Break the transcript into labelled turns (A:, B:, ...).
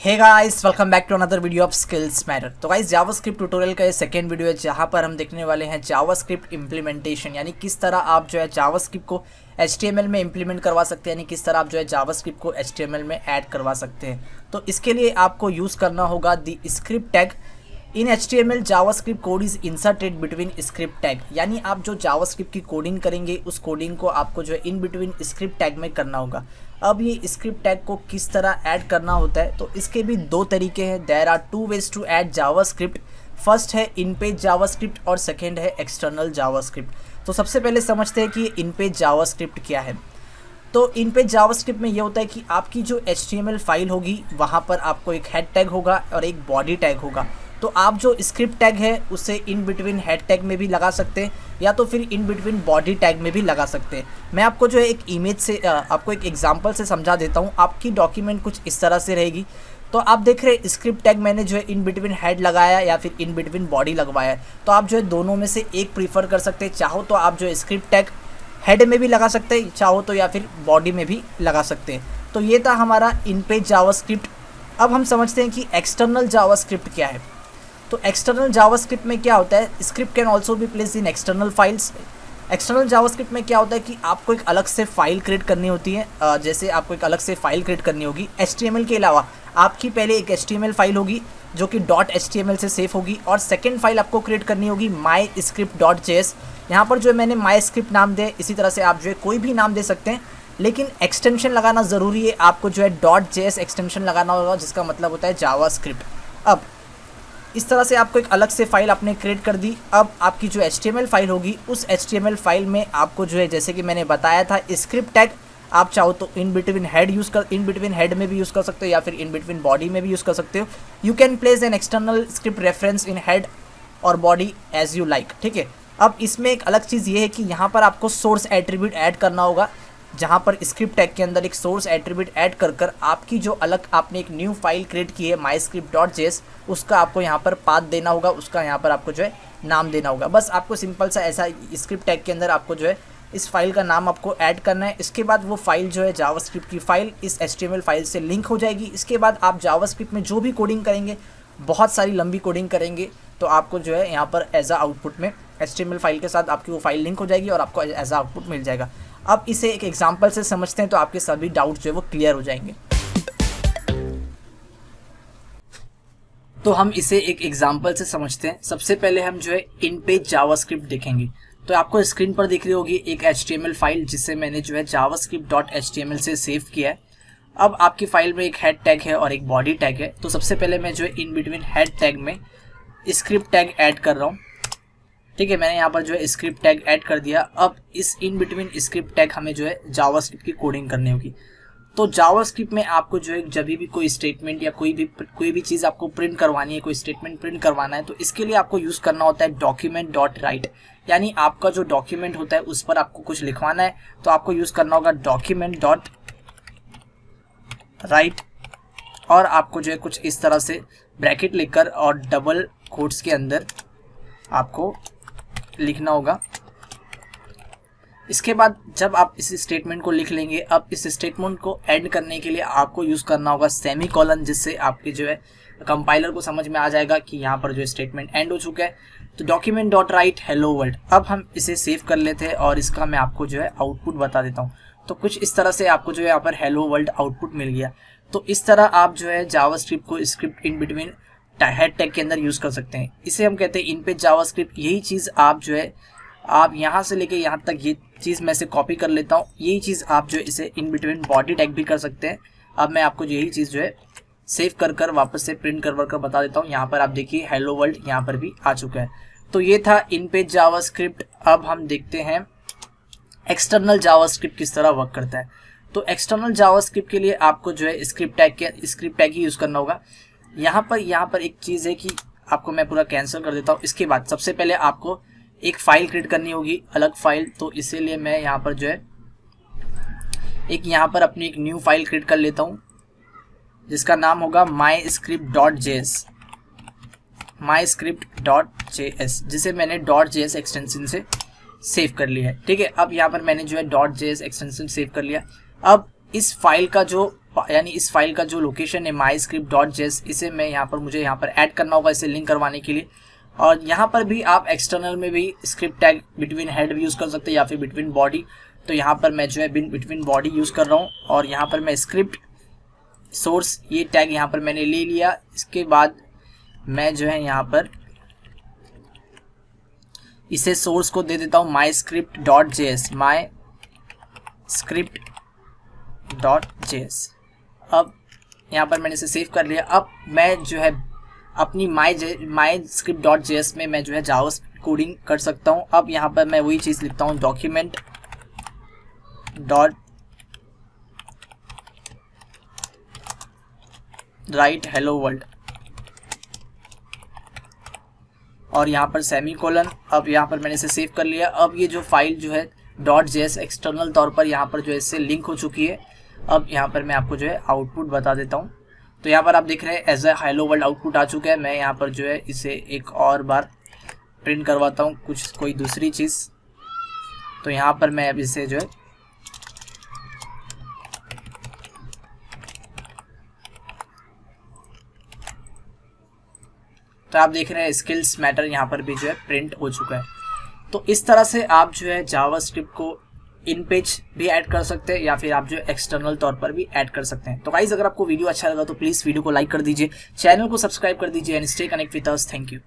A: Hey guys, welcome back to another video of skills matter. तो guys, JavaScript tutorial का ये second video है जहाँ पर हम देखने वाले हैं जावास्क्रिप्ट इम्प्लीमेंटेशन, यानी किस तरह आप जो है जावास्क्रिप्ट को HTML में इम्प्लीमेंट करवा सकते हैं, यानी किस तरह आप जो है जावास्क्रिप्ट को HTML में ऐड करवा सकते हैं। तो इसके लिए आपको यूज़ करना होगा the script tag. In HTML JavaScript code is inserted between script tag, यानी आप जो जावास्क्रिप्ट की कोडिंग करेंगे उस कोडिंग को आपको जो है इन बिटवीन स्क्रिप्ट टैग में करना होगा। अब ये स्क्रिप्ट टैग को किस तरह ऐड करना होता है, तो इसके भी दो तरीके हैं। There are two ways to add JavaScript. First है इन पेज जावास्क्रिप्ट और सेकेंड है एक्सटर्नल जावास्क्रिप्ट। तो सबसे पहले समझते हैं कि इन पेज जावास्क्रिप्ट क्या है। तो इन पेज जावास्क्रिप्ट में ये होता है कि आपकी जो HTML फाइल होगी वहाँ पर आपको एक हेड टैग होगा और एक बॉडी टैग होगा। तो आप जो स्क्रिप्ट टैग है उसे इन बिटवीन हेड टैग में भी लगा सकते हैं या तो फिर इन बिटवीन बॉडी टैग में भी लगा सकते हैं। मैं आपको जो है एक इमेज से आपको एक एग्जांपल से समझा देता हूँ। आपकी डॉक्यूमेंट कुछ इस तरह से रहेगी। तो आप देख रहे हैं स्क्रिप्ट टैग मैंने जो है इन बिटवीन हेड लगाया या फिर इन बिटवीन बॉडी लगवाया है। तो आप जो है दोनों में से एक प्रीफर कर सकते हैं। चाहो तो आप जो है स्क्रिप्ट टैग हेड में भी लगा सकते हैं, चाहो तो या फिर बॉडी में भी लगा सकते हैं। तो ये था हमारा इन पेज जावास्क्रिप्ट। अब हम समझते हैं कि एक्सटर्नल जावास्क्रिप्ट क्या है। तो एक्सटर्नल जावास्क्रिप्ट में क्या होता है, script can also be placed in external files. External JavaScript में क्या होता है कि आपको एक अलग से फाइल क्रिएट करनी होती है। जैसे आपको एक अलग से फाइल क्रिएट करनी होगी HTML के अलावा। आपकी पहले एक HTML फाइल होगी जो कि .html से सेव होगी, और सेकेंड फाइल आपको क्रिएट करनी होगी myscript.js। यहाँ पर जो है मैंने myscript नाम दिया। इसी तरह से आप जो है कोई भी नाम दे सकते हैं, लेकिन एक्सटेंशन लगाना ज़रूरी है। आपको जो है .js एक्सटेंशन लगाना होगा, जिसका मतलब होता है जावास्क्रिप्ट। अब इस तरह से आपको एक अलग से फाइल आपने क्रिएट कर दी। अब आपकी जो HTML फाइल होगी उस HTML फाइल में आपको जो है, जैसे कि मैंने बताया था, स्क्रिप्ट टैग आप चाहो तो इन बिटवीन हेड में भी यूज़ कर सकते हो या फिर इन बिटवीन बॉडी में भी यूज़ कर सकते हो। You can place an external script reference in head और बॉडी एज यू लाइक। ठीक है। अब इसमें एक अलग चीज़ ये है कि यहाँ पर आपको सोर्स एट्रीब्यूट ऐड करना होगा, जहाँ पर स्क्रिप्ट टैग के अंदर एक सोर्स एट्रीब्यूट ऐड कर आपकी जो अलग आपने एक न्यू फाइल क्रिएट की है myscript.js, उसका आपको यहाँ पर पाथ देना होगा, उसका यहाँ पर आपको जो है नाम देना होगा। बस आपको सिंपल सा ऐसा स्क्रिप्ट टैग के अंदर आपको जो है इस फाइल का नाम आपको ऐड करना है। इसके बाद वो फाइल जो है जावास्क्रिप्ट की फाइल इस HTML फाइल से लिंक हो जाएगी। इसके बाद आप जावास्क्रिप्ट में जो भी कोडिंग करेंगे, बहुत सारी लंबी कोडिंग करेंगे, तो आपको जो है यहाँ पर एज आ आउटपुट में HTML फाइल के साथ आपकी वो फाइल लिंक हो जाएगी और आपको एज आ आउटपुट मिल जाएगा। अब इसे एक एग्जांपल से समझते हैं तो आपके सभी डाउट जो है वो क्लियर हो जाएंगे। तो हम इसे एक एग्जांपल से समझते हैं। सबसे पहले हम जो है इन पेज जावास्क्रिप्ट देखेंगे। तो आपको स्क्रीन पर दिख रही होगी एक HTML फाइल जिसे मैंने जो है javascript.html से सेव किया है। अब आपकी फाइल में एक हेड टैग है और एक बॉडी टैग है। तो सबसे पहले मैं जो है इन बिटवीन हेड टैग में स्क्रिप्ट टैग ऐड कर रहा हूँ। ठीक है, मैंने यहाँ पर जो है स्क्रिप्ट टैग ऐड कर दिया। अब इस इन बिटवीन स्क्रिप्ट टैग हमें जो है जावास्क्रिप्ट की कोडिंग करनी होगी। तो जावास्क्रिप्ट में आपको जो है जब भी कोई स्टेटमेंट या कोई भी चीज़ आपको प्रिंट करवानी है, कोई स्टेटमेंट प्रिंट करवाना है, तो इसके लिए आपको यूज़ करना होता है document.write। यानी आपका जो डॉक्यूमेंट होता है उस पर आपको कुछ लिखवाना है, तो आपको यूज़ करना होगा document.write, और आपको जो है कुछ इस तरह से ब्रैकेट लिखकर और डबल कोट्स के अंदर आपको लिखना होगा। इसके बाद जब आप इस स्टेटमेंट को लिख लेंगे, अब इस स्टेटमेंट को एंड करने के लिए आपको यूज़ करना होगा सेमीकोलन, जिससे आपके जो है कंपाइलर को समझ में आ जाएगा कि यहाँ पर जो स्टेटमेंट एंड हो चुका है। तो document.write hello world। अब हम इसे सेव कर लेते हैं और इसका मैं आपको जो है आउटपुट बता देता हूँ। तो कुछ इस तरह से आपको जो है यहाँ पर hello world आउटपुट मिल गया। तो इस तरह आप जो है जावास्क्रिप्ट को script in between head tag के अंदर यूज़ कर सकते हैं। इसे हम कहते हैं इन पेज जावास्क्रिप्ट। यही चीज़ आप जो है आप यहाँ से लेके यहाँ तक, ये चीज़ मैं से कॉपी कर लेता हूँ। यही चीज़ आप जो है इसे इन बिटवीन बॉडी टैग भी कर सकते हैं। अब मैं आपको यही चीज़ जो है सेव कर वापस से प्रिंट कर बता देता हूँ। यहाँ पर आप देखिए हेलो वर्ल्ड यहाँ पर भी आ चुका है। तो ये था इन पेज जावास्क्रिप्ट। अब हम देखते हैं एक्सटर्नल जावास्क्रिप्ट किस तरह वर्क करता है। तो एक्सटर्नल जावास्क्रिप्ट के लिए आपको जो है स्क्रिप्ट टैग ही यूज़ करना होगा। यहाँ पर एक चीज़ है कि आपको मैं पूरा कैंसिल कर देता हूँ। इसके बाद सबसे पहले आपको एक फ़ाइल क्रिएट करनी होगी, अलग फाइल। तो इसीलिए मैं यहाँ पर जो है यहाँ पर अपनी एक न्यू फाइल क्रिएट कर लेता हूँ, जिसका नाम होगा myscript.js, जिसे मैंने .js एक्सटेंशन से सेव कर लिया है। ठीक है, अब यहाँ पर मैंने जो है .js एक्सटेंशन सेव कर लिया। अब इस फाइल का जो यानी इस फाइल का जो लोकेशन है myscript.js, इसे मैं यहाँ पर मुझे यहाँ पर ऐड करना होगा इसे लिंक करवाने के लिए। और यहाँ पर भी आप एक्सटर्नल में भी स्क्रिप्ट टैग बिटवीन हेड भी यूज़ कर सकते हैं या फिर बिटवीन बॉडी। तो यहाँ पर मैं जो है बिटवीन बॉडी यूज़ कर रहा हूँ और यहाँ पर मैं स्क्रिप्ट सोर्स ये टैग यहाँ पर मैंने ले लिया। इसके बाद मैं जो है यहाँ पर इसे सोर्स को दे देता हूँ myscript.js, myscript.js। अब यहाँ पर मैंने इसे सेव कर लिया। अब मैं जो है अपनी myscript.js में मैं जो है जावा कोडिंग कर सकता हूँ। अब यहाँ पर मैं वही चीज़ लिखता हूँ document write hello world और यहाँ पर सेमीकोलन। अब यहाँ पर मैंने इसे सेव कर लिया। अब ये जो फाइल जो है .js एक्सटर्नल तौर पर यहाँ पर जो है इससे लिंक हो चुकी है। अब यहाँ पर मैं आपको जो है आउटपुट बता देता हूँ। तो यहाँ पर आप देख रहे हैं as a hello world output आ चुका है। मैं यहाँ पर जो है इसे एक और बार प्रिंट करवाता हूँ कोई दूसरी चीज़। तो यहाँ पर मैं अब इसे जो है तो आप देख रहे हैं स्किल्स मैटर यहाँ पर भी जो है प्रिंट हो चुका है। तो इस तरह से आप जो है जावास्क्रिप्ट को इन पेज भी ऐड कर सकते हैं या फिर आप जो एक्सटर्नल तौर पर भी ऐड कर सकते हैं। तो गाइस अगर आपको वीडियो अच्छा लगा तो प्लीज़ वीडियो को लाइक कर दीजिए, चैनल को सब्सक्राइब कर दीजिए and stay connect with us. Thank you.